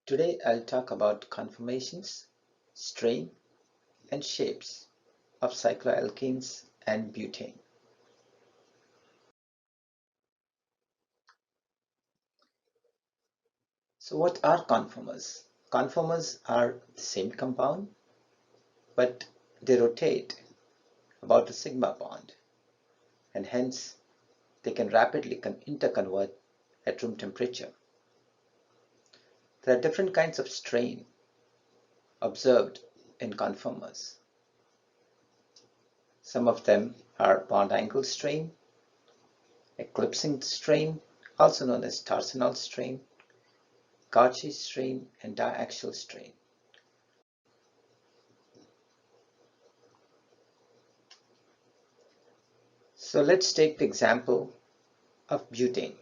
Today I'll talk about conformations, strain, and shapes of cycloalkanes and butane. So what are conformers? Conformers are the same compound, but they rotate about a sigma bond, and hence they can rapidly interconvert at room temperature. There are different kinds of strain observed in conformers. Some of them are bond angle strain, eclipsing strain, also known as torsional strain, gauche strain, and diaxial strain. So let's take the example of butane.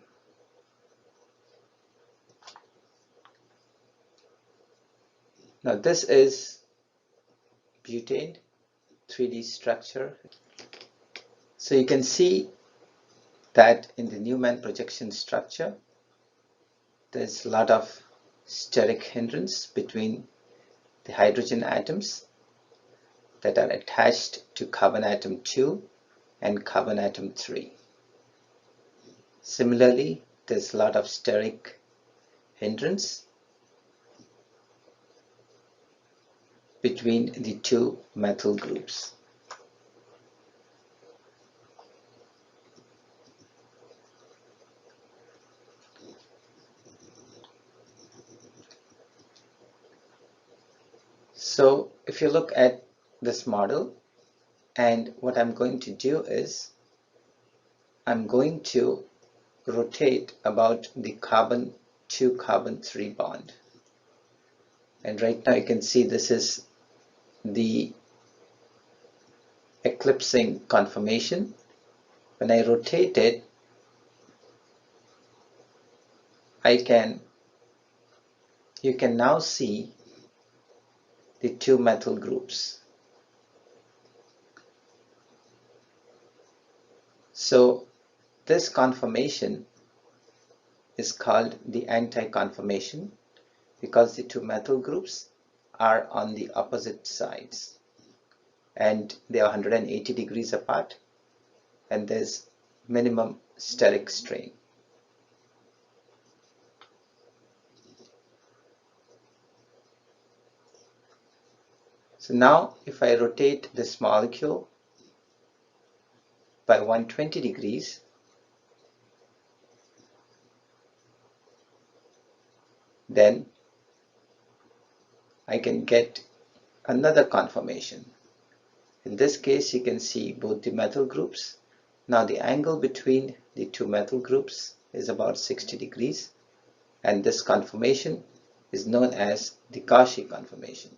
Now this is butane 3D structure. So you can see that in the Newman projection structure, there's a lot of steric hindrance between the hydrogen atoms that are attached to carbon atom 2 and carbon atom 3. Similarly, there's a lot of steric hindrance between the two methyl groups. So if you look at this model, and what I'm going to do is I'm going to rotate about the carbon 2 carbon 3 bond, and right now you can see this is the eclipsing conformation. When I rotate it, you can now see the two methyl groups. So this conformation is called the anti-conformation because the two methyl groups are on the opposite sides and they are 180 degrees apart, and there's minimum steric strain. So now if I rotate this molecule by 120 degrees, then I can get another conformation. In this case, you can see both the methyl groups. Now the angle between the two methyl groups is about 60 degrees, and this conformation is known as the Cauchy conformation.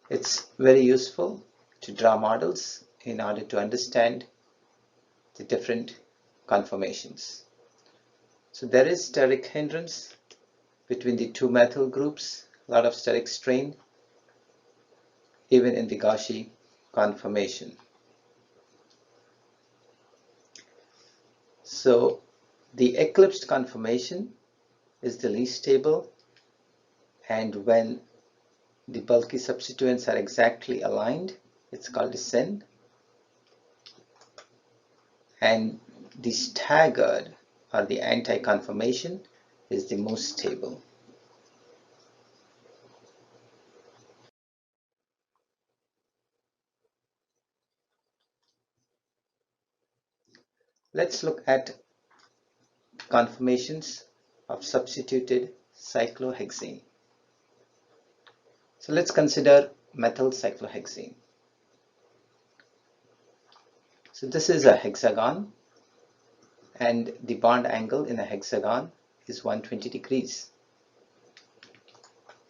It's very useful to draw models in order to understand the different conformations. So there is steric hindrance between the two methyl groups, a lot of steric strain, even in the Cauchy conformation. So the eclipsed conformation is the least stable, and when the bulky substituents are exactly aligned, it's called a syn. And the staggered or the anti-conformation is the most stable. Let's look at conformations of substituted cyclohexane. So let's consider methyl cyclohexane. So this is a hexagon, and the bond angle in a hexagon is 120 degrees.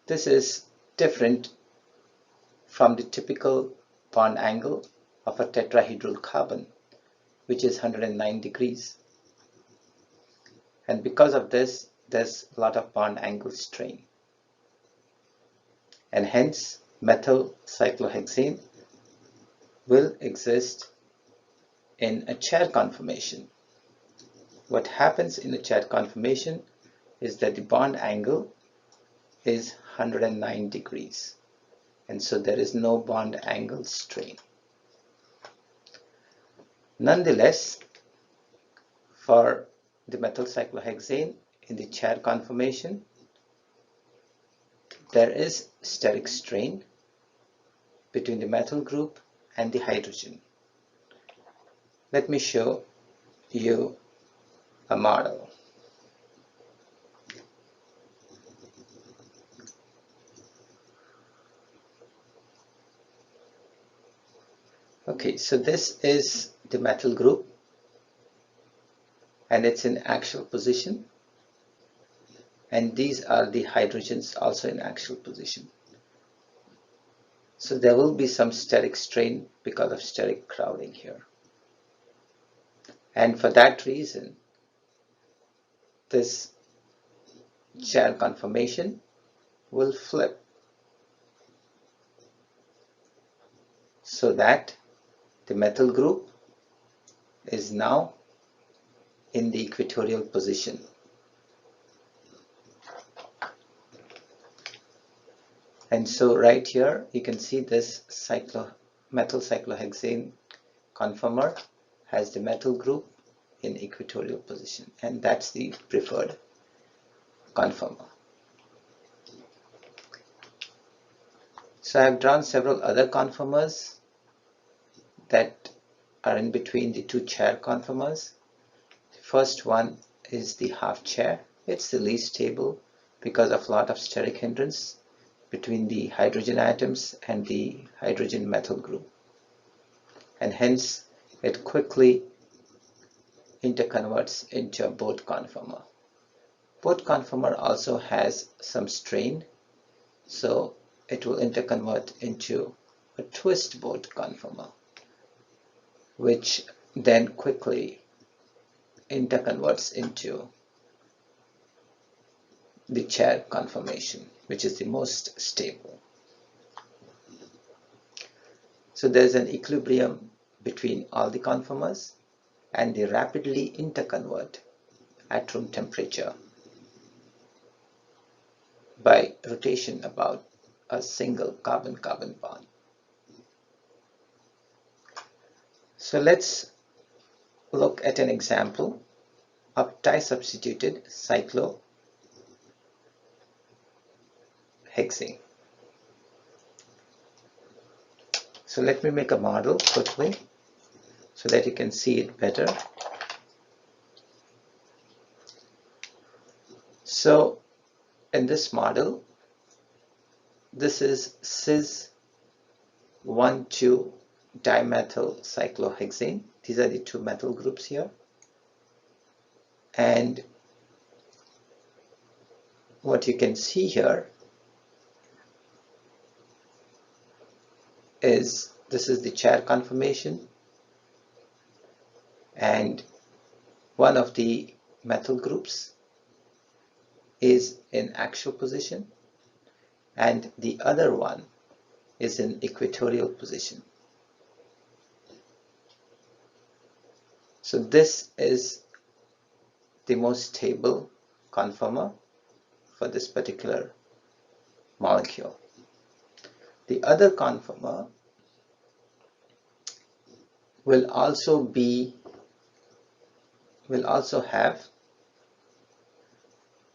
This is different from the typical bond angle of a tetrahedral carbon, which is 109 degrees. And because of this, there's a lot of bond angle strain. And hence, methyl cyclohexane will exist in a chair conformation. What happens in a chair conformation is that the bond angle is 109 degrees, and so there is no bond angle strain. Nonetheless, for the methyl cyclohexane in the chair conformation, there is steric strain between the methyl group and the hydrogen. Let me show you a model. Okay, so this is the methyl group and it's in axial position, and these are the hydrogens also in axial position. So there will be some steric strain because of steric crowding here, and for that reason this chair conformation will flip so that the methyl group is now in the equatorial position. And so right here you can see this methyl cyclohexane conformer has the methyl group in equatorial position, and that's the preferred conformer. So I have drawn several other conformers that are in between the two chair conformers. The first one is the half chair. It's the least stable because of a lot of steric hindrance between the hydrogen atoms and the hydrogen methyl group, and hence it quickly interconverts into a boat conformer. Boat conformer also has some strain, so it will interconvert into a twist boat conformer, which then quickly interconverts into the chair conformation, which is the most stable. So there's an equilibrium between all the conformers, and they rapidly interconvert at room temperature by rotation about a single carbon-carbon bond. So let's look at an example of dye-substituted cyclohexane. So let me make a model quickly so that you can see it better. So in this model, this is cis 1,2-dimethyl cyclohexane. These are the two methyl groups here, and what you can see here is this is the chair conformation, and one of the methyl groups is in axial position and the other one is in equatorial position. So this is the most stable conformer for this particular molecule. The other conformer will also have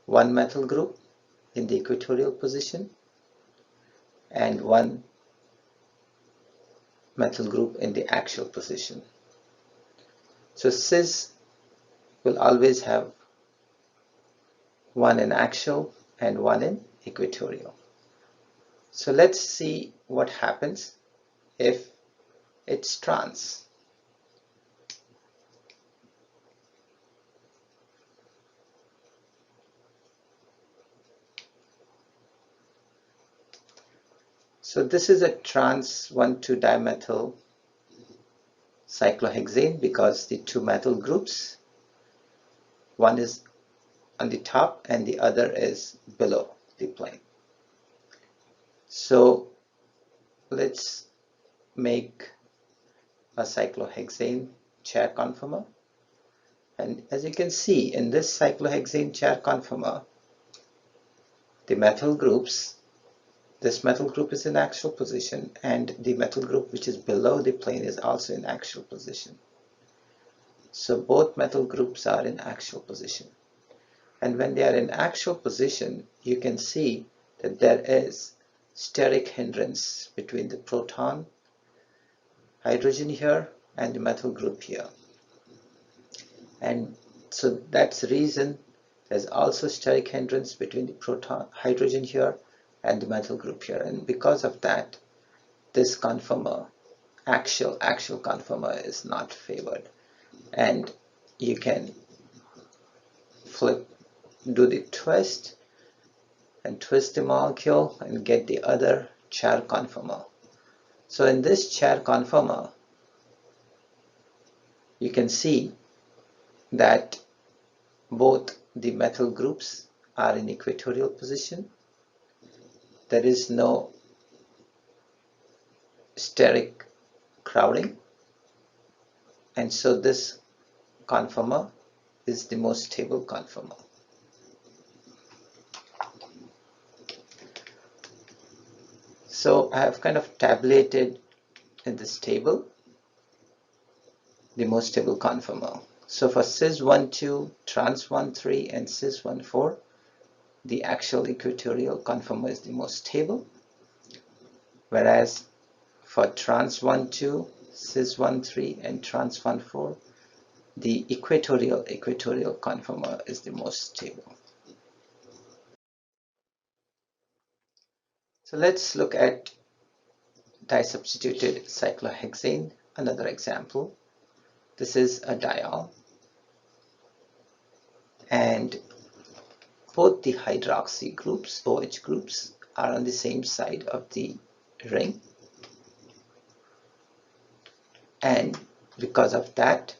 one methyl group in the equatorial position and one methyl group in the axial position. So cis will always have one in axial and one in equatorial. So let's see what happens if it's trans. So this is a trans 1,2-dimethyl cyclohexane because the two methyl groups, one is on the top and the other is below the plane. So let's make a cyclohexane chair conformer, and as you can see in this cyclohexane chair conformer, the methyl groups, this methyl group is in axial position, and the methyl group which is below the plane is also in axial position. So both methyl groups are in axial position. And when they are in axial position, you can see that there is steric hindrance between the proton, hydrogen here, and the methyl group here. And so that's the reason there's also steric hindrance between the proton, hydrogen here, and the methyl group here. And because of that, this conformer, axial conformer, is not favored. And you can do the twist and twist the molecule and get the other chair conformer. So in this chair conformer, you can see that both the methyl groups are in equatorial position. There is no steric crowding, and so this conformer is the most stable conformer. So I have kind of tabulated in this table the most stable conformer. So for cis-1,2, trans-1,3, and cis-1,4, the axial equatorial conformer is the most stable, whereas for trans-1,2, cis-1,3, and trans-1,4, the equatorial conformer is the most stable. So let's look at disubstituted cyclohexane, another example. This is a diol, and both the hydroxy groups, OH groups, are on the same side of the ring, and because of that,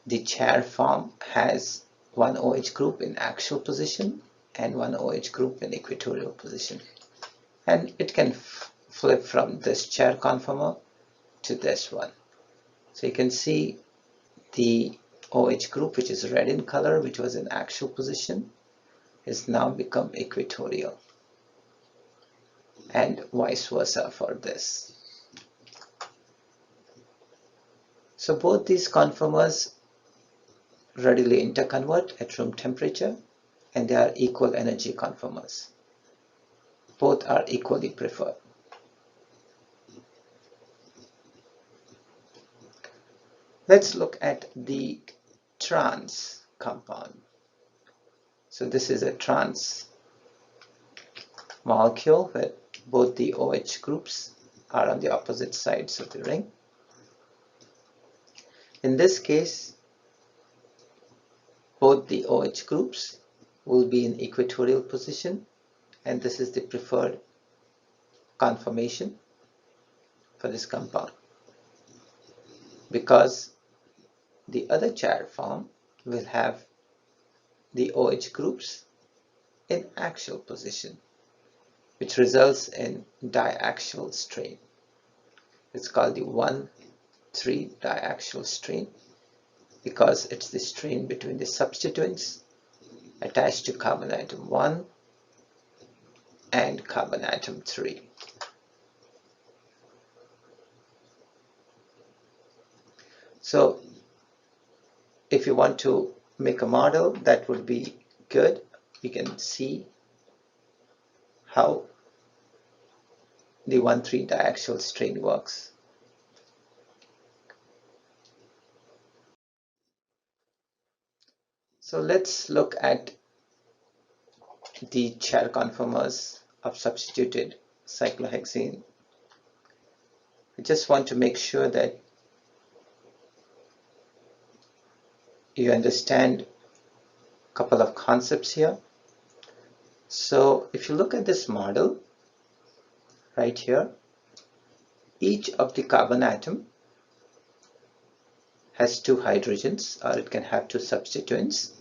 the chair form has one OH group in axial position and one OH group in equatorial position, and it can flip from this chair conformer to this one. So you can see the OH group, which is red in color, which was in axial position, is now become equatorial, and vice versa for this. So both these conformers readily interconvert at room temperature, and they are equal energy conformers. Both are equally preferred. Let's look at the trans compound. So this is a trans molecule where both the OH groups are on the opposite sides of the ring. In this case, both the OH groups will be in equatorial position, and this is the preferred conformation for this compound, because the other chair form will have the OH groups in axial position, which results in diaxial strain. It's called the 1,3 diaxial strain because it's the strain between the substituents attached to carbon atom 1 and carbon atom 3. So if you want to make a model that would be good, you can see how the 1,3 diaxial strain works. So let's look at the chair conformers of substituted cyclohexane. I just want to make sure that you understand a couple of concepts here. So if you look at this model right here, each of the carbon atom has two hydrogens, or it can have two substituents.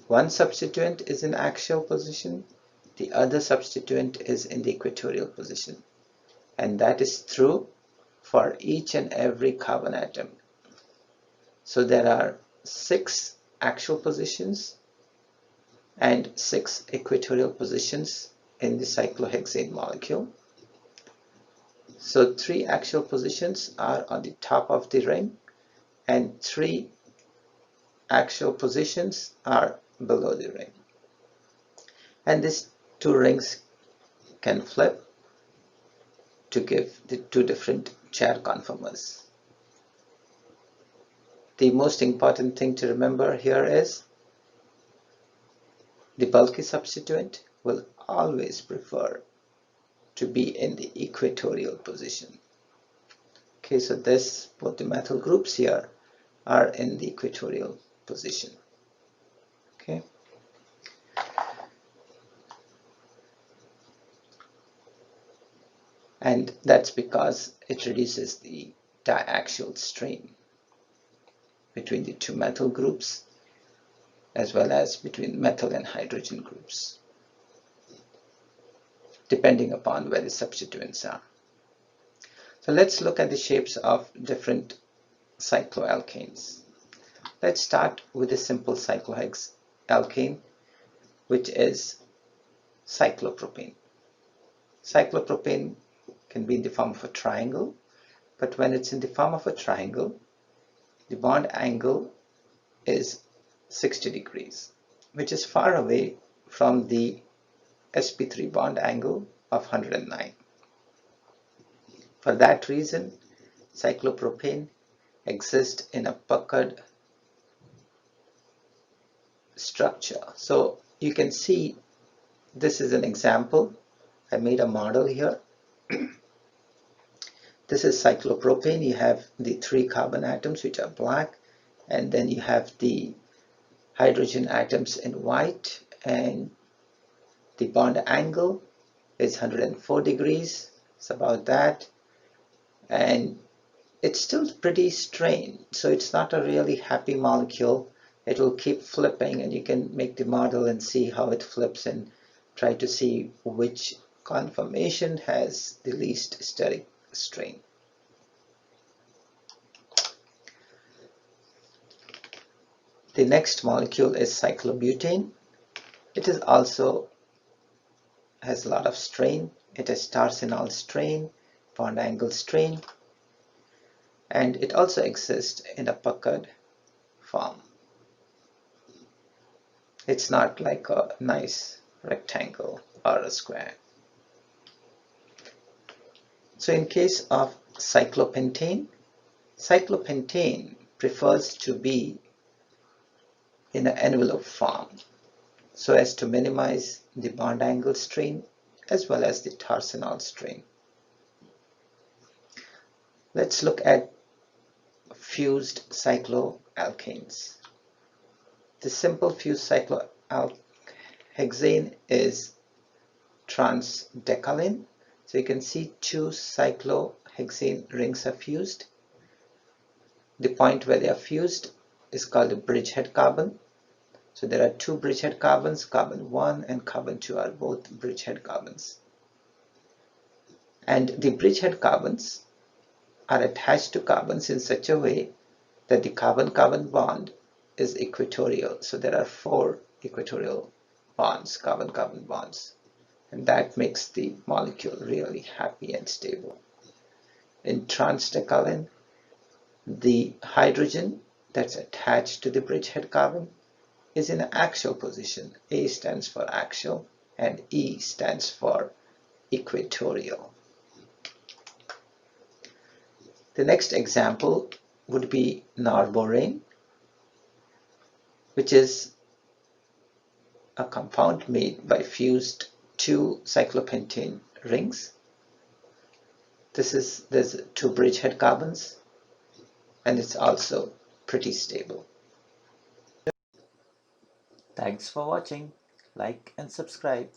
One substituent is in axial position, the other substituent is in the equatorial position, and that is true for each and every carbon atom. So there are 6 axial positions and 6 equatorial positions in the cyclohexane molecule. So 3 axial positions are on the top of the ring and 3 axial positions are below the ring. And these 2 rings can flip to give the 2 different chair conformers. The most important thing to remember here is the bulky substituent will always prefer to be in the equatorial position. Okay, so both the methyl groups here are in the equatorial position. Okay. And that's because it reduces the diaxial strain between the 2 methyl groups as well as between methyl and hydrogen groups, depending upon where the substituents are. So let's look at the shapes of different cycloalkanes. Let's start with a simple cyclohexalkane, which is cyclopropane. Cyclopropane can be in the form of a triangle, but when it's in the form of a triangle, the bond angle is 60 degrees, which is far away from the sp3 bond angle of 109. For that reason, cyclopropane exists in a puckered structure. So you can see this is an example. I made a model here. This is cyclopropane. You have the 3 carbon atoms which are black, and then you have the hydrogen atoms in white, and the bond angle is 104 degrees. It's about that, and it's still pretty strained, so it's not a really happy molecule. It will keep flipping, and you can make the model and see how it flips and try to see which conformation has the least steric strain. The next molecule is cyclobutane. It is also has a lot of strain. It has torsional strain, bond angle strain, and it also exists in a puckered form. It's not like a nice rectangle or a square. So in case of cyclopentane, cyclopentane prefers to be in an envelope form so as to minimize the bond angle strain as well as the torsional strain. Let's look at fused cycloalkanes. The simple fused cyclohexane is trans-decalin. So you can see 2 cyclohexane rings are fused. The point where they are fused is called a bridgehead carbon. So there are 2 bridgehead carbons, carbon 1 and carbon 2 are both bridgehead carbons. And the bridgehead carbons are attached to carbons in such a way that the carbon-carbon bond is equatorial. So there are 4 equatorial bonds, carbon-carbon bonds. And that makes the molecule really happy and stable. In trans-decalin, the hydrogen that's attached to the bridgehead carbon is in an axial position. A stands for axial and E stands for equatorial. The next example would be norbornane, which is a compound made by fused 2 cyclopentane rings. There's 2 bridgehead carbons, and it's also pretty stable. Thanks for watching. Like and subscribe.